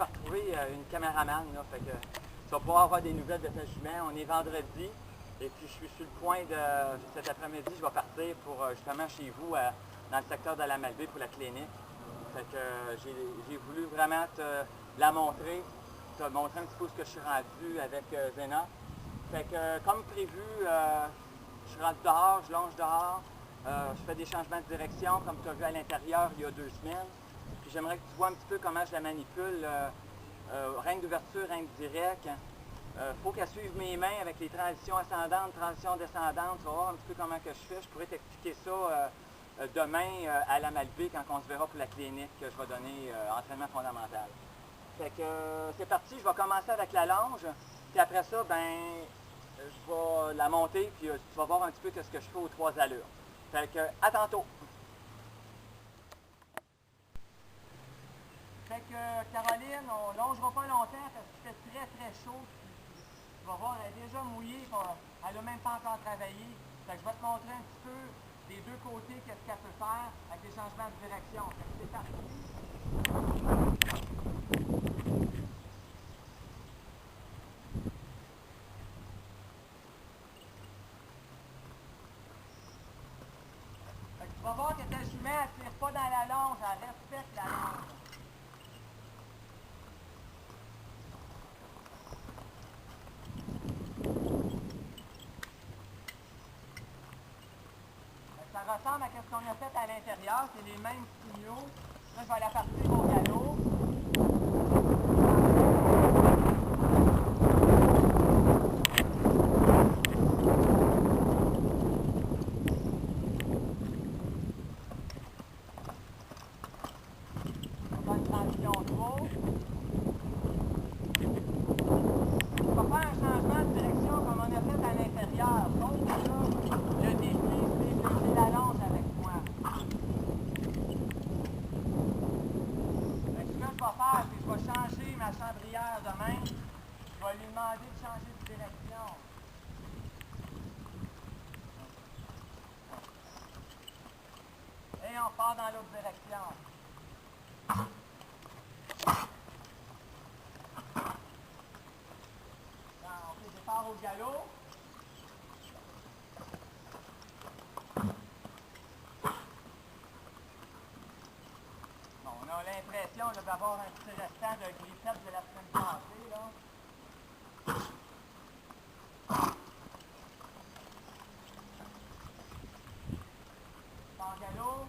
par retrouver une caméraman, là, fait que tu vas pouvoir avoir des nouvelles de ta jument. On est vendredi, et puis je suis sur le point de, cet après-midi, je vais partir pour justement chez vous, dans le secteur de la Malbaie pour la clinique. Fait que j'ai voulu vraiment te la montrer, te montrer un petit peu ce que je suis rendu avec Zena. Fait que comme prévu, je rentre dehors, je longe dehors, je fais des changements de direction comme tu as vu à l'intérieur il y a 2 semaines. Puis j'aimerais que tu vois un petit peu comment je la manipule, règne d'ouverture, règne direct. Faut qu'elle suive mes mains avec les transitions ascendantes, transitions descendantes. Tu vas voir un petit peu comment que je fais. Je pourrais t'expliquer ça demain à la Malbaie quand on se verra pour la clinique que je vais donner entraînement fondamental. Fait que c'est parti, je vais commencer avec la longe. Puis après ça, ben je vais la monter, puis tu vas voir un petit peu ce que je fais aux 3 allures. Fait que, à tantôt! Fait que, Caroline, on longera pas longtemps parce qu'il fait très très chaud. Tu vas voir, elle est déjà mouillée, elle n'a même pas encore travaillé. Fait que je vais te montrer un petit peu des 2 côtés qu'est-ce qu'elle peut faire avec des changements de direction. Fait que c'est parti! Tu vas voir que ta jument, elle ne tire pas dans la longe, elle respecte la longe. Ça ressemble à ce qu'on a fait à l'intérieur, c'est les mêmes signaux. Là, je vais la partir au galop. Demain, je vais lui demander de changer de direction. Et on part dans l'autre direction. Ok, je pars au galop. Bon, on a l'impression d'avoir un petit restant de grippette de la semaine passée, là. En galop,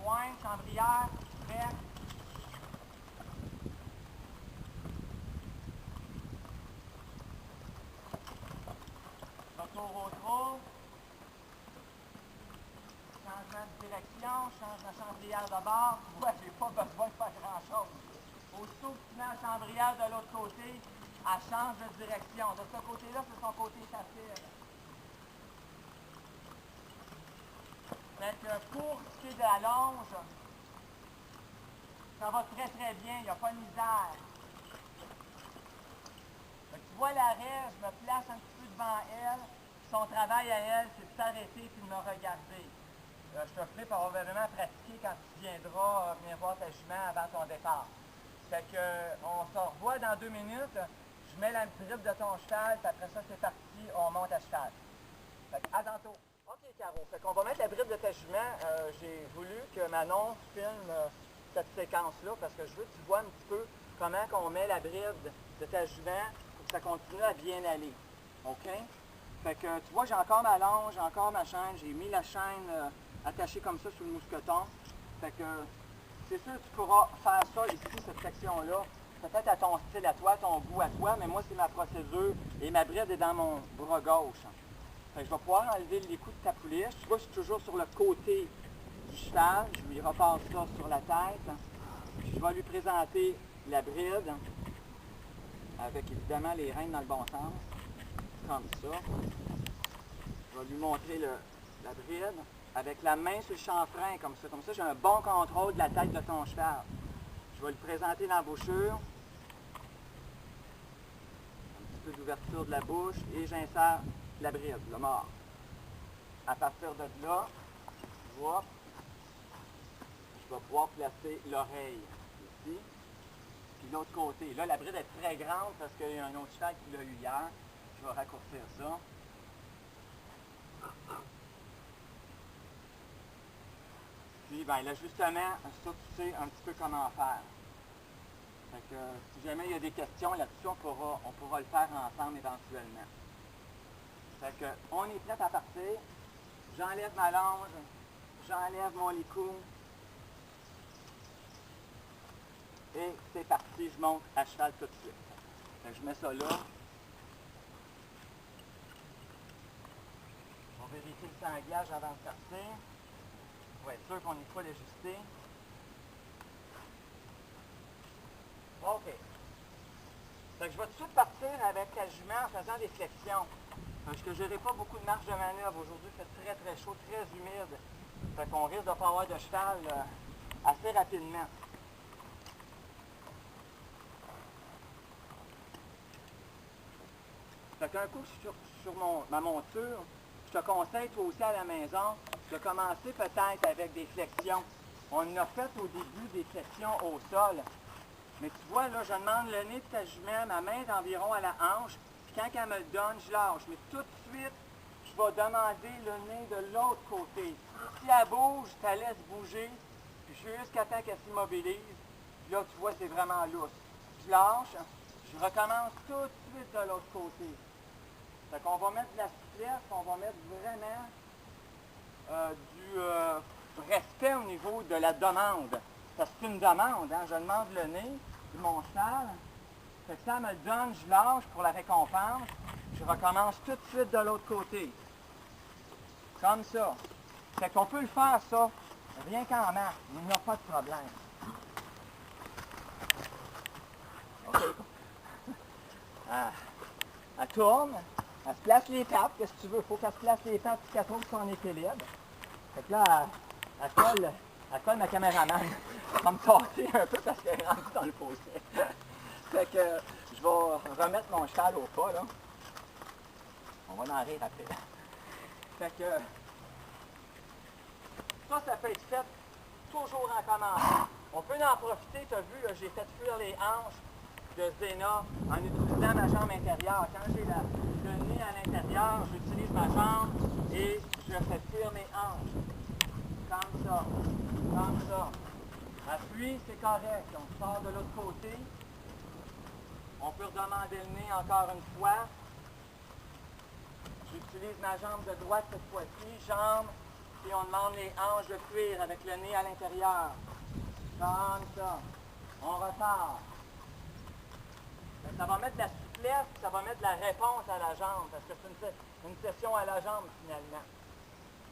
pointe, chambrière, prêt. Retour au trot. Changement de direction, change la chambrière de bord. Tu vois, j'ai pas besoin de faire grand-chose. Aussitôt que tu mets la chambrière de l'autre côté, elle change de direction. De ce côté-là, c'est son côté facile. Fait que pour ce qui est de la longe, ça va très très bien, il n'y a pas de misère. Fait que tu vois l'arrêt, je me place un petit peu devant elle. Son travail à elle, c'est de s'arrêter et de me regarder. Je te ferai probablement pratiquer quand tu viendras venir voir ta jument avant ton départ. Fait que on se revoit dans 2 minutes. Je mets la bride de ton cheval, puis après ça c'est parti, on monte à cheval. Fait que à tantôt. OK, Caro. Fait qu'on va mettre la bride de ta jument. J'ai voulu que Manon filme cette séquence-là parce que je veux que tu vois un petit peu comment on met la bride de ta jument pour que ça continue à bien aller. OK? Fait que tu vois, j'ai encore ma longe, j'ai encore ma chaîne, j'ai mis la chaîne attachée comme ça sur le mousqueton. Fait que c'est sûr que tu pourras faire ça ici, cette section-là, peut-être à ton style à toi, ton goût à toi, mais moi c'est ma procédure et ma bride est dans mon bras gauche. Fait que je vais pouvoir enlever les coups de ta pouliche. Tu vois, je suis toujours sur le côté du cheval, je lui repasse ça sur la tête. Puis je vais lui présenter la bride, avec évidemment les rênes dans le bon sens, comme ça. Je vais lui montrer la bride avec la main sur le chanfrein, comme ça. Comme ça, j'ai un bon contrôle de la tête de ton cheval. Je vais lui présenter l'embouchure, un petit peu d'ouverture de la bouche, et j'insère la bride, le mort. À partir de là, je vais pouvoir placer l'oreille ici. Puis l'autre côté. Là, la bride est très grande parce qu'il y a un autre cheval qui l'a eu hier. Je vais raccourcir ça. Puis, ben, l'ajustement, ça, tu sais un petit peu comment faire. Fait que, si jamais il y a des questions là-dessus, on pourra le faire ensemble éventuellement. Fait que, on est prêt à partir. J'enlève ma longe, j'enlève mon licou. Et c'est parti, je monte à cheval tout de suite. Fait que je mets ça là. On va vérifier le sanglage avant de partir. Pour être sûr qu'on est pas l'ajusté. OK. Fait que je vais tout de suite partir avec la jument en faisant des flexions. Parce que je n'aurai pas beaucoup de marge de manœuvre. Aujourd'hui, il fait très très chaud, très humide. Fait qu'on risque de ne pas avoir de cheval assez rapidement. Fait qu'un coup sur ma monture, je te conseille toi aussi à la maison de commencer peut-être avec des flexions. On a fait au début des flexions au sol. Mais tu vois, là, je demande le nez de ta jument, ma main d'environ à la hanche, puis quand elle me le donne, je lâche. Mais tout de suite, je vais demander le nez de l'autre côté. Si elle bouge, je la laisse bouger, puis jusqu'à temps qu'elle s'immobilise. Puis là, tu vois, c'est vraiment lousse. Je lâche, je recommence tout de suite de l'autre côté. Fait qu'on va mettre de la souplesse, on va mettre vraiment du respect au niveau de la demande. Parce que c'est une demande, hein? Je demande le nez de mon cheval. Fait que ça me le donne, je lâche pour la récompense. Je recommence tout de suite de l'autre côté. Comme ça. Fait qu'on peut le faire ça, rien qu'en marche. Il n'y a pas de problème. OK. Elle tourne. Elle se place les pattes, qu'est-ce que tu veux? Il faut qu'elle se place les pattes et qu'elle trouve son équilibre. Fait que là, elle colle ma caméraman. Elle va me tasser un peu parce qu'elle est rendue dans le fossé. Fait que je vais remettre mon cheval au pas, là. On va en rire après. Fait que ça peut être fait toujours en commençant. On peut en profiter, tu as vu, j'ai fait fuir les hanches de Zéna en utilisant ma jambe intérieure. Quand j'ai le nez à l'intérieur, j'utilise ma jambe et je fais fuir mes hanches. Comme ça. Comme ça. Appuie, c'est correct. On sort de l'autre côté. On peut redemander le nez encore une fois. J'utilise ma jambe de droite cette fois-ci. Jambe, puis on demande les hanches de cuir avec le nez à l'intérieur. Comme ça. On repart. Ça va mettre de la souplesse, ça va mettre de la réponse à la jambe, parce que c'est une session à la jambe finalement.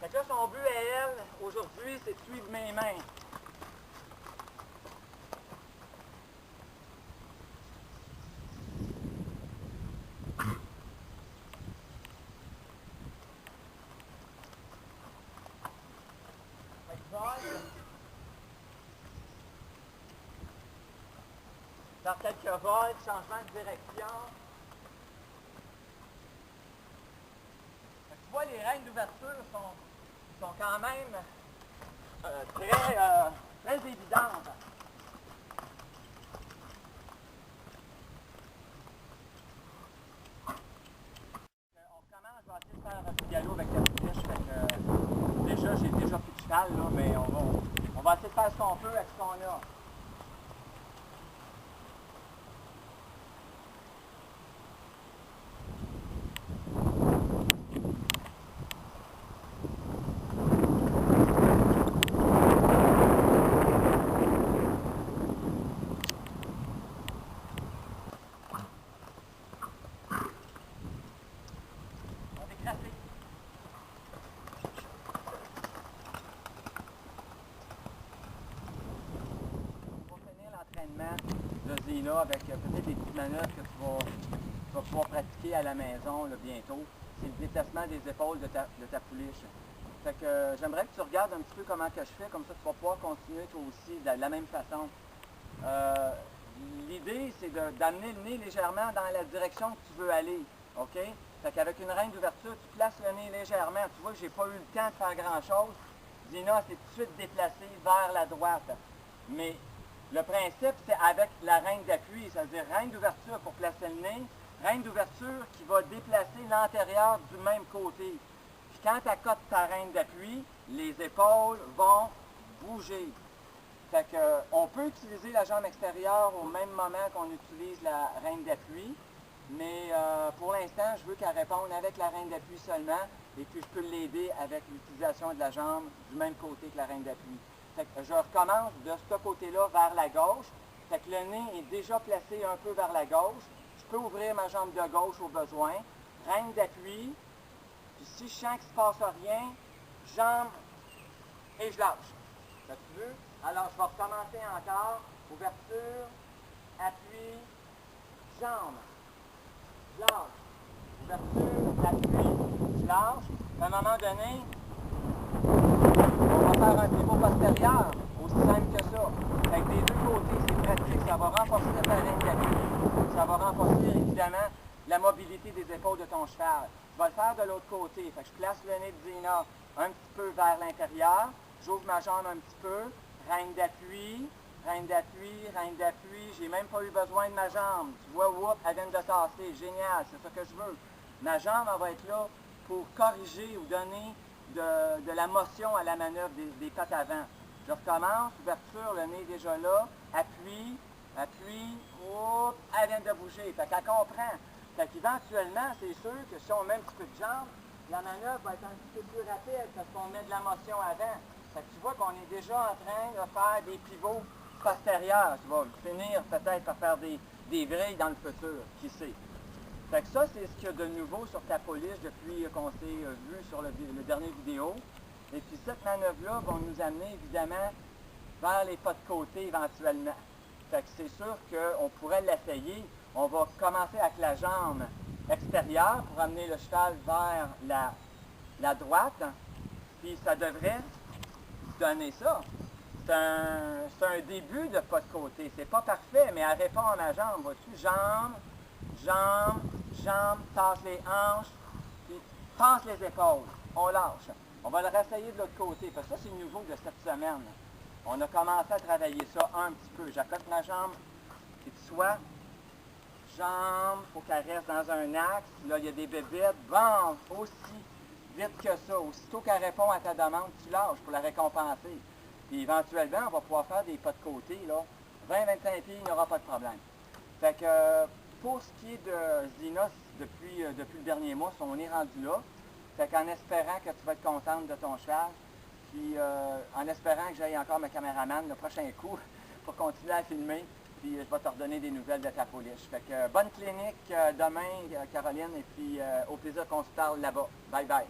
Fait que là, son but à elle, aujourd'hui, c'est de suivre mes mains. Fait que vol. Dans quelques vols, changement de direction. Fait que tu vois, les règles d'ouverture sont quand même très évidentes. On recommence, je vais essayer de faire un petit galop avec la pouliche. Déjà, j'ai déjà plus de cheval, là, mais on va essayer de faire ce qu'on peut avec ce qu'on a. De Zéna avec peut-être des petites manœuvres que tu vas pouvoir pratiquer à la maison là, bientôt. C'est le déplacement des épaules de ta pouliche. Fait que j'aimerais que tu regardes un petit peu comment que je fais, comme ça tu vas pouvoir continuer toi aussi de la même façon. L'idée, c'est d'amener le nez légèrement dans la direction que tu veux aller. OK? Fait qu'avec une reine d'ouverture, tu places le nez légèrement. Tu vois que j'ai pas eu le temps de faire grand-chose. Zéna s'est tout de suite déplacée vers la droite. Mais Le principe, c'est avec la reine d'appui, c'est-à-dire reine d'ouverture pour placer le nez, reine d'ouverture qui va déplacer l'antérieur du même côté. Puis quand tu accotes ta reine d'appui, les épaules vont bouger. Fait que, on peut utiliser la jambe extérieure au même moment qu'on utilise la reine d'appui, mais pour l'instant, je veux qu'elle réponde avec la reine d'appui seulement, et puis je peux l'aider avec l'utilisation de la jambe du même côté que la reine d'appui. Fait que je recommence de ce côté-là vers la gauche. Fait que le nez est déjà placé un peu vers la gauche. Je peux ouvrir ma jambe de gauche au besoin. Reine d'appui. Puis si je sens qu'il ne se passe rien, jambe et je lâche. Ça tu veux? Alors, je vais recommencer encore. Ouverture, appui, jambe. Je lâche. Ouverture, appui, je lâche. À un moment donné, on va faire un pivot postérieur, aussi simple que ça. Avec des deux côtés, c'est pratique. Ça va renforcer ta ligne d'appui. Ça va renforcer, évidemment, la mobilité des épaules de ton cheval. Je vais le faire de l'autre côté. Fait que je place le nez de Zina un petit peu vers l'intérieur. J'ouvre ma jambe un petit peu. Reine d'appui, reine d'appui, reine d'appui. J'ai même pas eu besoin de ma jambe. Tu vois, whoop, elle vient de tasser. Génial, c'est ça que je veux. Ma jambe, elle va être là pour corriger ou donner de la motion à la manœuvre des pattes avant. Je recommence, ouverture, le nez déjà là, appui, appui, oups, elle vient de bouger. Fait qu'elle comprend. Fait qu'éventuellement, c'est sûr que si on met un petit peu de jambe, la manœuvre va être un petit peu plus rapide parce qu'on met de la motion avant. Fait que tu vois qu'on est déjà en train de faire des pivots postérieurs. Tu vas finir peut-être par faire des vrilles dans le futur, qui sait. Fait que ça, c'est ce qu'il y a de nouveau sur ta pouliche depuis qu'on s'est vu sur le dernier vidéo. Et puis cette manœuvre-là va nous amener évidemment vers les pas de côté éventuellement. Fait que c'est sûr qu'on pourrait l'essayer. On va commencer avec la jambe extérieure pour amener le cheval vers la droite. Puis ça devrait donner ça. C'est un début de pas de côté. C'est pas parfait, mais elle répond à ma jambe. Vois-tu? Jambe, jambe, jambe, tasse les hanches, puis passe les épaules. On lâche. On va le réessayer de l'autre côté, parce que ça, c'est nouveau de cette semaine. On a commencé à travailler ça un petit peu. J'accote ma jambe, et tu sois, jambe, il faut qu'elle reste dans un axe. Là, il y a des bébites. Bon, aussi vite que ça. Aussitôt qu'elle répond à ta demande, tu lâches pour la récompenser. Puis éventuellement, on va pouvoir faire des pas de côté, là. 20-25 pieds, il n'y aura pas de problème. Fait que pour ce qui est de Zina, depuis le dernier mois, on est rendu là. Fait qu'en espérant que tu vas être contente de ton cheval, puis en espérant que j'aille encore ma caméraman le prochain coup pour continuer à filmer, puis je vais te redonner des nouvelles de ta pouliche. Fait que bonne clinique demain, Caroline, et puis au plaisir qu'on se parle là-bas. Bye bye.